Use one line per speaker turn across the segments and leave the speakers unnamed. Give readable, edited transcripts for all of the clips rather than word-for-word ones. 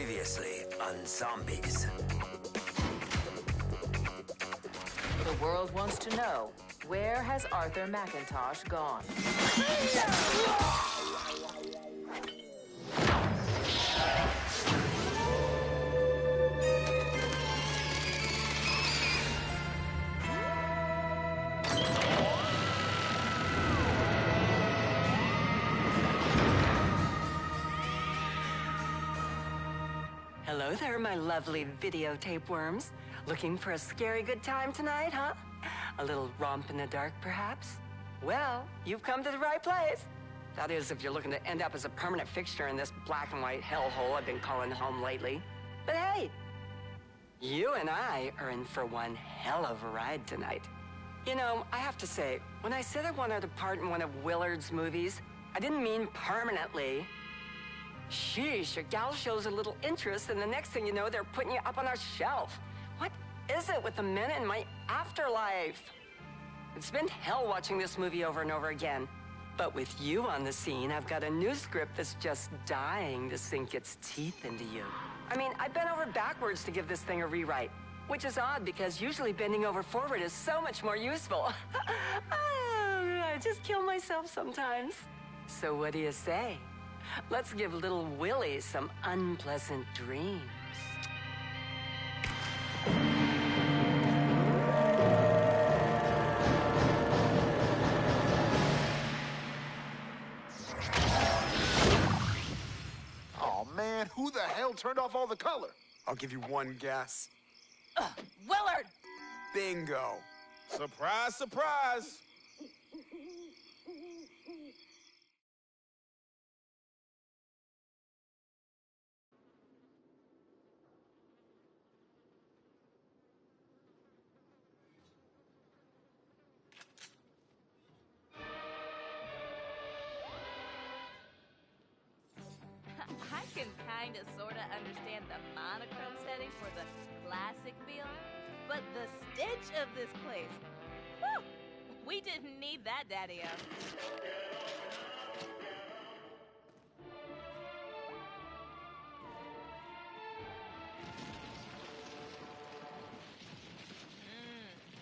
Previously on Zombies.
The world wants to know, where has Arthur McIntosh gone?
Hello there, my lovely videotape worms. Looking for a scary good time tonight, huh? A little romp in the dark, perhaps? Well, you've come to the right place. That is, if you're looking to end up as a permanent fixture in this black and white hellhole I've been calling home lately. But hey, you and I are in for one hell of a ride tonight. You know, I have to say, when I said I wanted a part in one of Willard's movies, I didn't mean permanently. Sheesh, your gal shows a little interest, and the next thing you know, they're putting you up on our shelf. What is it with the men in my afterlife? It's been hell watching this movie over and over again. But with you on the scene, I've got a new script that's just dying to sink its teeth into you. I mean, I bent over backwards to give this thing a rewrite, which is odd because usually bending over forward is so much more useful. I just kill myself sometimes. So what do you say? Let's give little Willie some unpleasant dreams.
Oh man, who the hell turned off all the color?
I'll give you one guess.
Willard!
Bingo.
Surprise, surprise.
I can kinda sorta understand the monochrome setting for the classic feel, but the stench of this place, whew, we didn't need that, Daddy-o.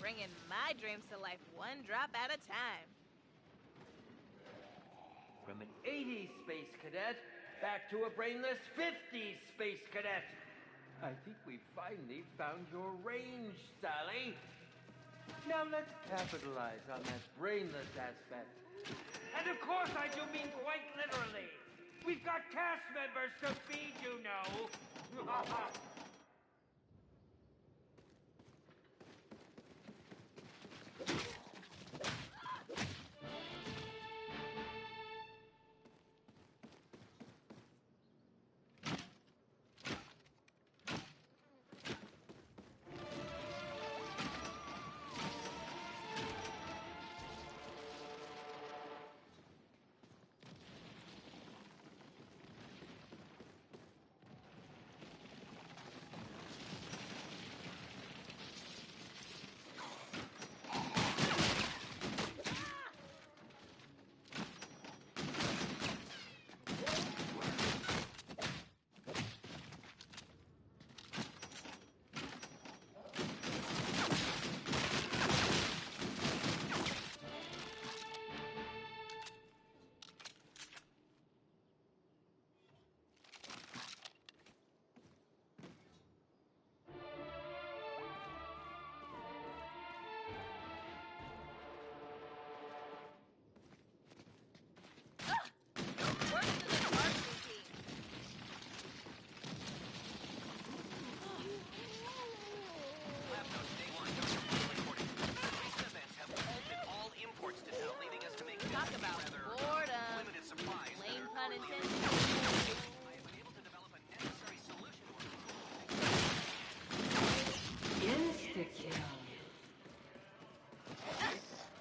Bringing my dreams to life one drop at a time.
From an 80s space cadet back to a brainless 50s space cadet. I think we finally found your range, Sally. Now let's capitalize on that brainless aspect. And of course I do mean quite literally. We've got cast members to feed, you know.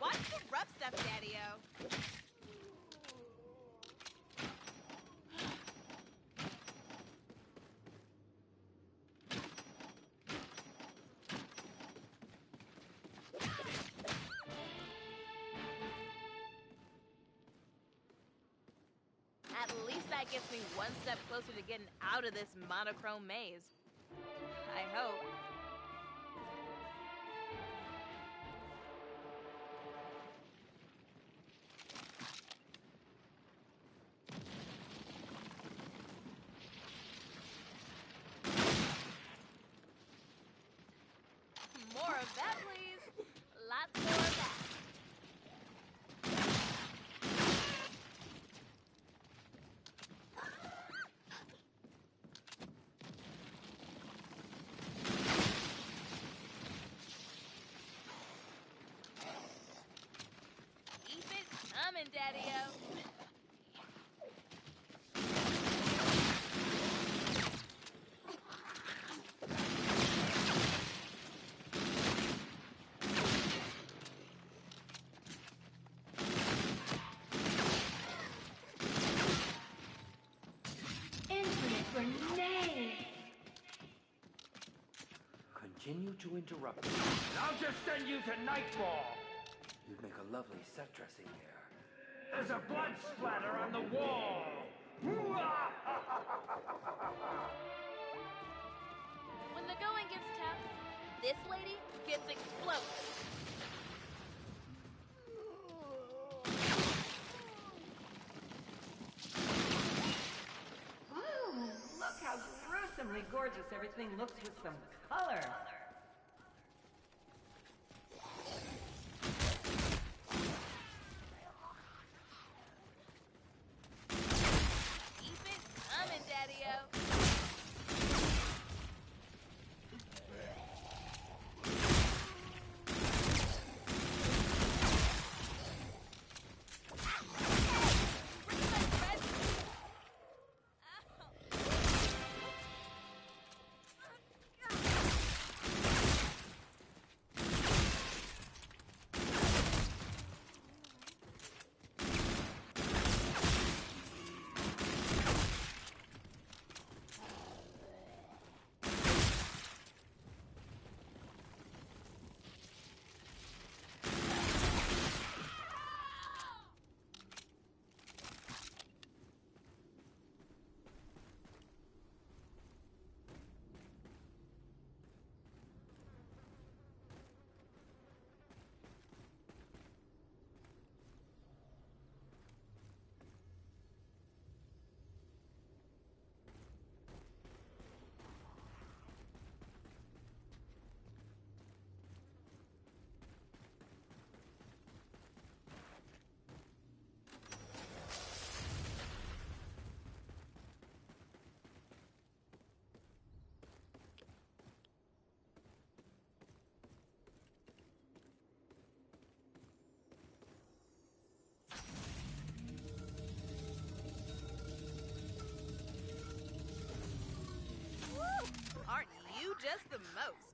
Watch the rough stuff, Daddy-o. At least that gets me one step closer to getting out of this monochrome maze. I hope. More of that, please. Lots more of that. Keep it coming, Daddy-O.
Continue to interrupt me, and I'll just send you to Nightfall. You'd make a lovely set dressing there. There's a blood splatter on the wall.
When the going gets tough, this lady gets explosive.
Ooh, look how gruesomely gorgeous everything looks with some color.
Keep it coming, Daddy-O. Aren't you just the most?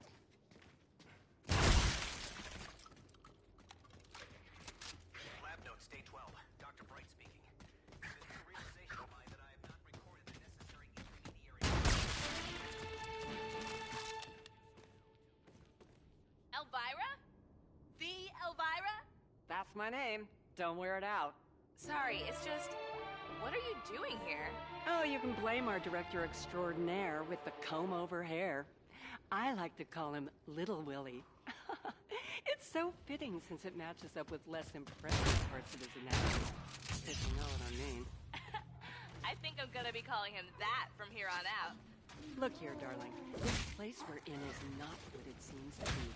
Lab notes, day 12. Dr. Bright speaking. It is the realization of mine that I have not recorded the necessary intermediary.
Elvira? The Elvira?
That's my name. Don't wear it out.
Sorry, it's just... What are you doing here?
Oh, you can blame our director extraordinaire with the comb-over hair. I like to call him Little Willie. It's so fitting since it matches up with less impressive parts of his anatomy. If you know what I mean.
I think I'm gonna be calling him that from here on out.
Look here, darling. This place we're in is not what it seems to be.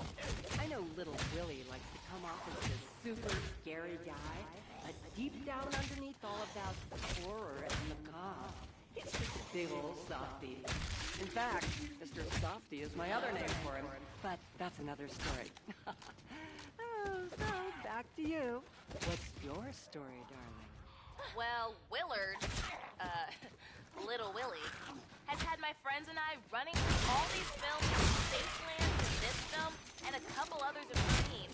I know Little Willie likes to come off as this super scary guy, but deep down underneath all of that horror and macabre, he's just a big old softie. In fact, Mr. Softy is my other name for him, but that's another story. So back to you. What's your story, darling?
Well, Willard, Little Willie, has had my friends and I running through all these films, Spaceland, this film, and a couple others in between.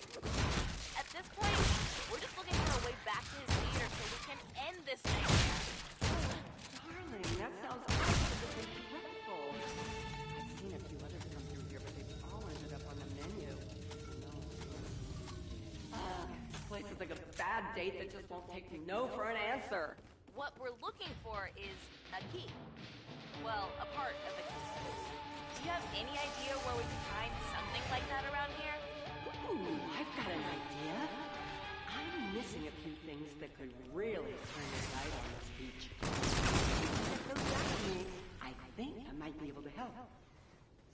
At this point, we're just looking for a way back to his theater so we can end this thing.
Darling, that sounds absolutely dreadful. I've seen a few others come through here, but they've all ended up on the menu. This place is like a bad date that just won't take no for an answer.
What we're looking for is a key. Well, a part of a key. Do you have any idea where we can find something like that around here?
Ooh, I've got an idea. I'm missing a few things that could really turn the light on this beach. If they'll guide me, I think I might be able to help.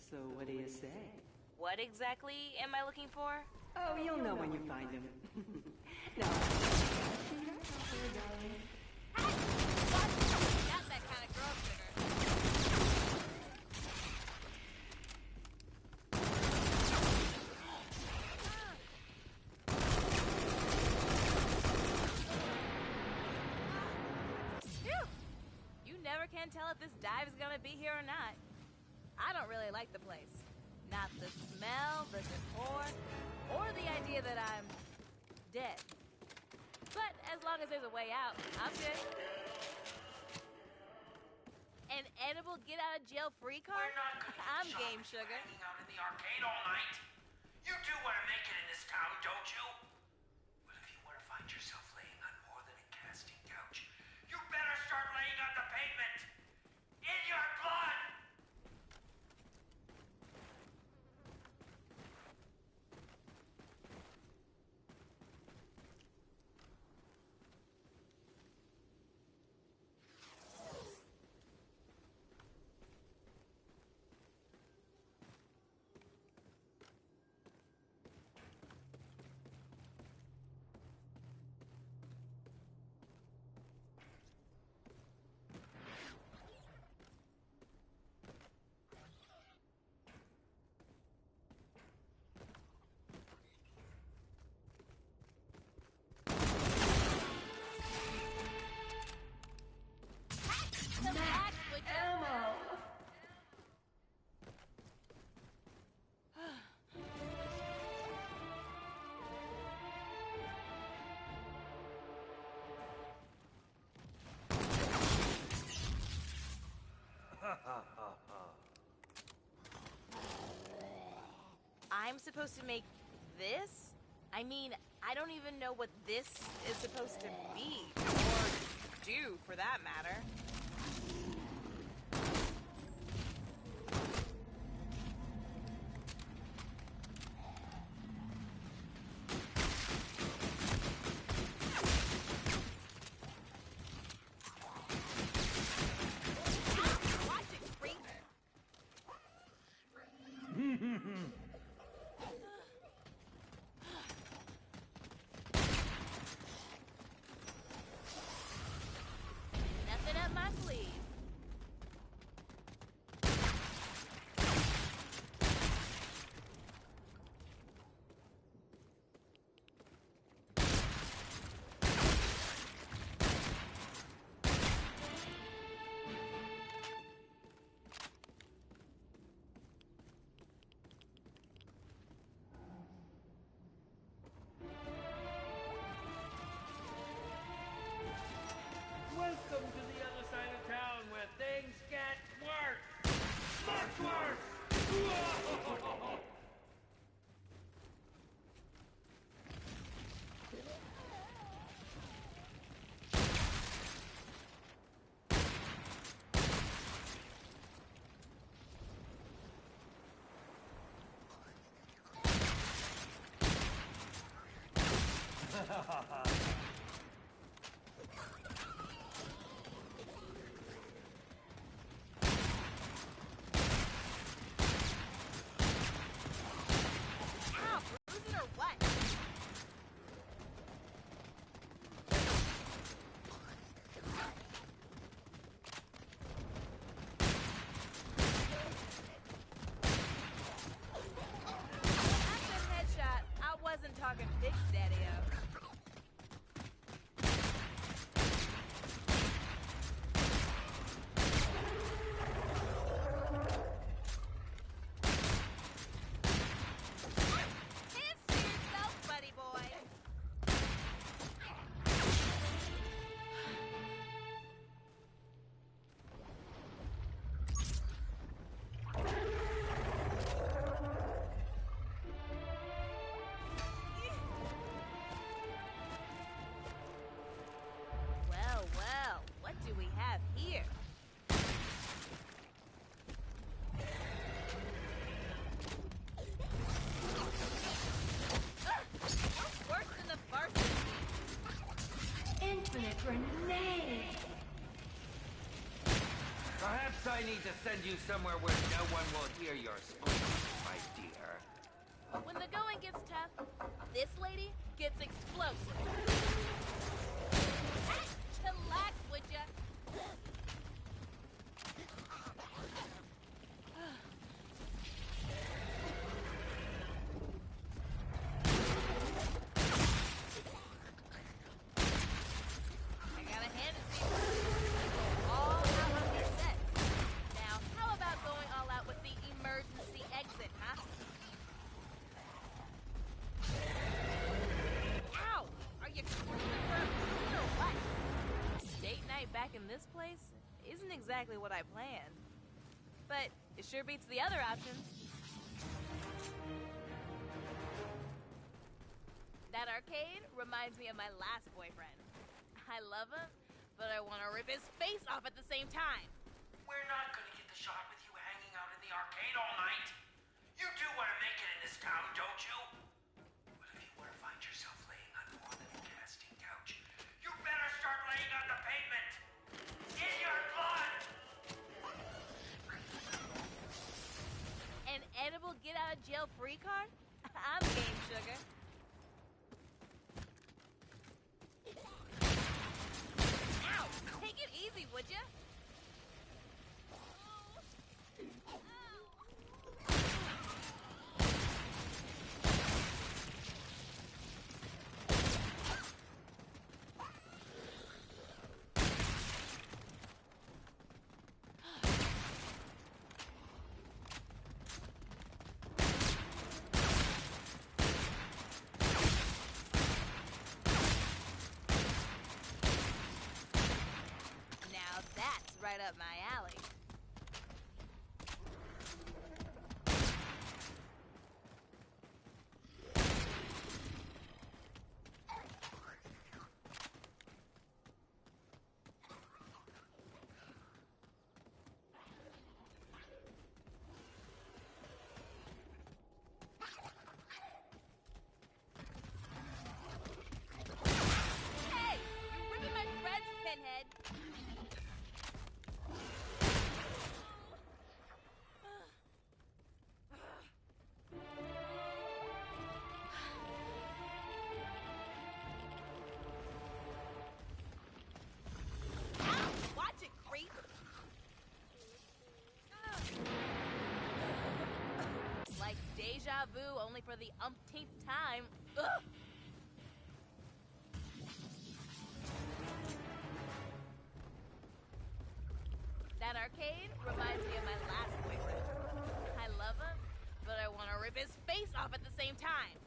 So what do you say?
What exactly am I looking for?
Oh, you'll know when you find him. Now,
Hey! Not that kind of girl trigger. Phew! You never can tell if this dive is gonna be here or not. I don't really like the place. Not the smell, the decor, or the idea that I'm dead. But as long as there's a way out, I'm good. An edible get-out-of-jail-free card?
We're not gonna
I'm
get
game,
shot
sugar.
hanging out in the arcade all night. You do want to make it in this town, don't you? But if you want to find yourself laying on more than a casting couch, you better start laying on the pavement. In your blood.
Relax, would you? I'm supposed to make this? I mean, I don't even know what this is supposed to be. Or do, for that matter. Watch it, freak! Nothing up my sleeve.
Welcome to the other side of town where things get worse! Much worse!
Ow, bruise it or what? After headshot, I wasn't talking big daddy-o.
infinite grenade!
Perhaps I need to send you somewhere where no one will hear your screams, my dear.
When the going gets tough, this lady gets explosive. Hey, chillax, would ya? I gotta hand it to you. All out on these sets. Now, how about going all out with the emergency exit, huh? Ow! Are you cruising for a food or what? Date night back in this place isn't exactly what I planned. But it sure beats the other options. That arcade reminds me of my last boyfriend. I love him, but I want to rip his face off at the same time.
We're not gonna get the shot with you hanging out in the arcade all night. You do want to make it in this town, don't you? But if you want to find yourself laying on more than a casting couch, you better start laying on the pavement. In your blood!
An edible get-out-of-jail-free card? I'm game, sugar. Ow! Take it easy, would ya? Now that's right up my alley. Hey! You're ripping my threads, Pinhead! Ow! Watch it, creep! Like deja vu, only for the umpteenth time. Ugh! That arcade reminds me of my last boyfriend. I love him, but I want to rip his face off at the same time.